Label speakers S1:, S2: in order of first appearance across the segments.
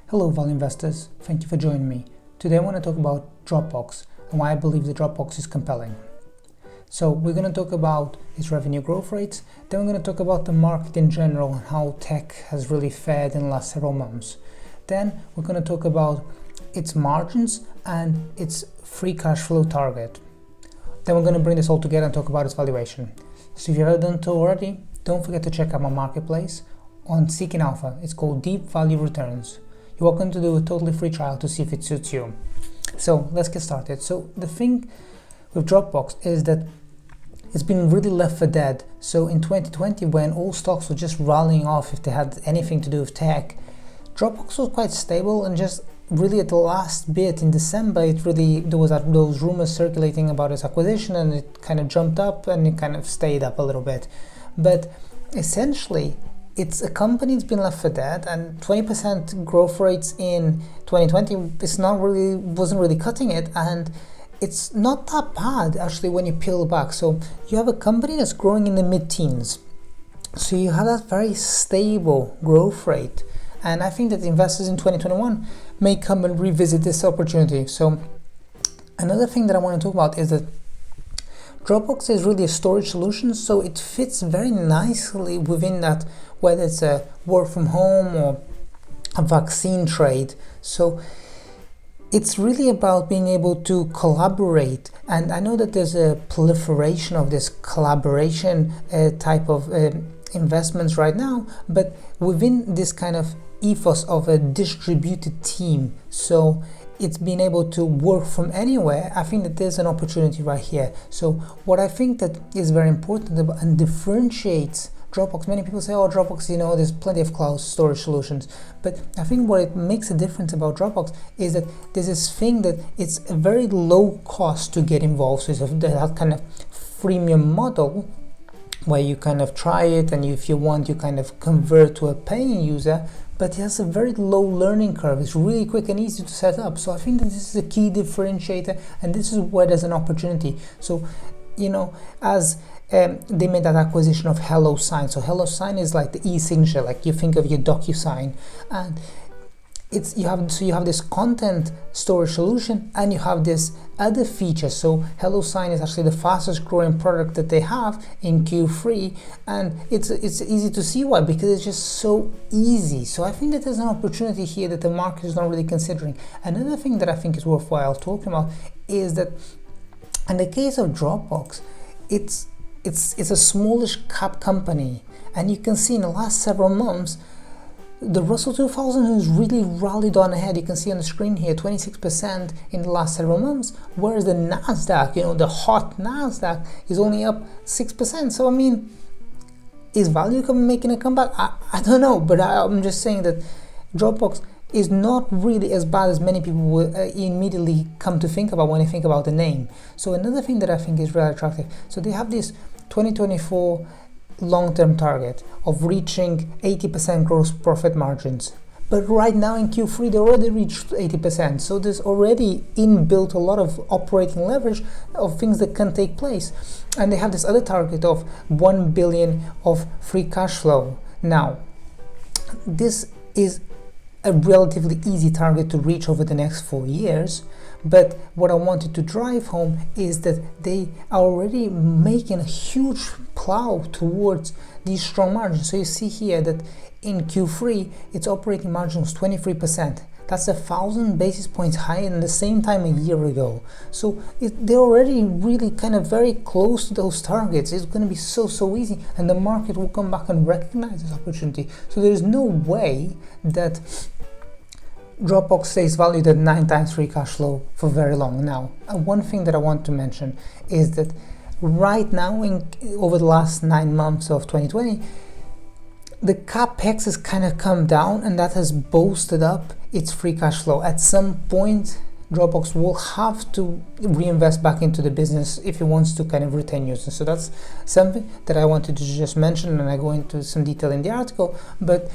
S1: Hello value investors, thank you for joining me. Today I want to talk about Dropbox and why I believe the Dropbox is compelling. So we're going to talk about its revenue growth rates, then we're going to talk about the market in general and how tech has really fared in the last several months. Then we're going to talk about its margins and its free cash flow target. Then we're going to bring this all together and talk about its valuation. So if you haven't done so already, don't forget to check out my marketplace on Seeking Alpha. It's called Deep Value Returns. You're welcome to do a totally free trial to see if it suits you. So let's get started. So the thing with Dropbox is that it's been really left for dead. So in 2020, when all stocks were just rallying off if they had anything to do with tech, Dropbox was quite stable, and just really at the last bit in December, there was those rumors circulating about its acquisition, and it kind of jumped up and it kind of stayed up a little bit. But essentially, it's a company that's been left for dead, and 20% growth rates in 2020 wasn't really cutting it, and it's not that bad actually when you peel back. So you have a company that's growing in the mid-teens, so you have that very stable growth rate, and I think that investors in 2021 may come and revisit this opportunity. So another thing that I want to talk about is that Dropbox is really a storage solution, so it fits very nicely within that, whether it's a work from home or a vaccine trade. So it's really about being able to collaborate, and I know that there's a proliferation of this collaboration type of investments right now, but within this kind of ethos of a distributed team, so it's being able to work from anywhere. I think that there's an opportunity right here. So what I think that is very important and differentiates Dropbox, many people say, oh, Dropbox, there's plenty of cloud storage solutions. But I think what it makes a difference about Dropbox is that there's this thing that it's a very low cost to get involved. So it's that kind of freemium model where you kind of try it, and if you want, you kind of convert to a paying user, but it has a very low learning curve. It's really quick and easy to set up. So I think that this is a key differentiator, and this is where there's an opportunity. So, as they made that acquisition of HelloSign. So HelloSign is like the e-signature, like you think of your DocuSign, and you have this content storage solution, and you have this other feature. So HelloSign is actually the fastest growing product that they have in Q3, and it's easy to see why, because it's just so easy. So I think that there's an opportunity here that the market is not really considering. Another thing that I think is worthwhile talking about is that in the case of Dropbox, it's a smallish cap company, and you can see in the last several months the Russell 2000 has really rallied on ahead. You can see on the screen here 26% in the last several months, whereas the Nasdaq, the hot Nasdaq, is only up 6%. So I mean, is value making a comeback? I don't know, but I'm just saying that Dropbox is not really as bad as many people will immediately come to think about when they think about the name. So another thing that I think is really attractive, so they have this 2024 long-term target of reaching 80% gross profit margins. But right now in Q3, they already reached 80%. So there's already inbuilt a lot of operating leverage of things that can take place. And they have this other target of 1 billion of free cash flow. Now, this is a relatively easy target to reach over the next 4 years. But what I wanted to drive home is that they are already making a huge plow towards these strong margins. So you see here that in Q3, its operating margin was 23%. That's 1,000 basis points higher than the same time a year ago. So they're already really kind of very close to those targets. It's going to be so easy, and the market will come back and recognize this opportunity. So there's no way that Dropbox stays valued at 9 times free cash flow for very long. Now, one thing that I want to mention is that right now, over the last 9 months of 2020, the capex has kind of come down, and that has boosted up its free cash flow. At some point, Dropbox will have to reinvest back into the business if it wants to kind of retain users. So that's something that I wanted to just mention, and I go into some detail in the article. But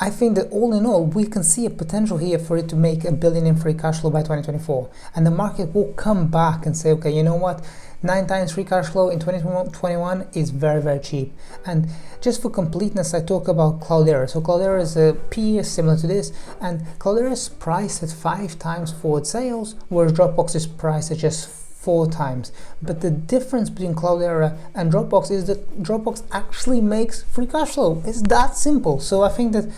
S1: I think that all in all, we can see a potential here for it to make $1 billion in free cash flow by 2024. And the market will come back and say, okay, you know what? 9 times free cash flow in 2021 is very, very cheap. And just for completeness, I talk about Cloudera. So Cloudera is a PE similar to this, and Cloudera is priced at 5 times forward sales, whereas Dropbox is priced at just 4 times. But the difference between Cloudera and Dropbox is that Dropbox actually makes free cash flow. It's that simple. So I think that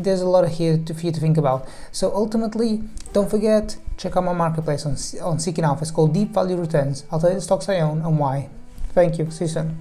S1: there's a lot here for you to think about. So ultimately, don't forget, check out my marketplace on Seeking Alpha. It's called Deep Value Returns. I'll tell you the stocks I own and why. Thank you. See you soon.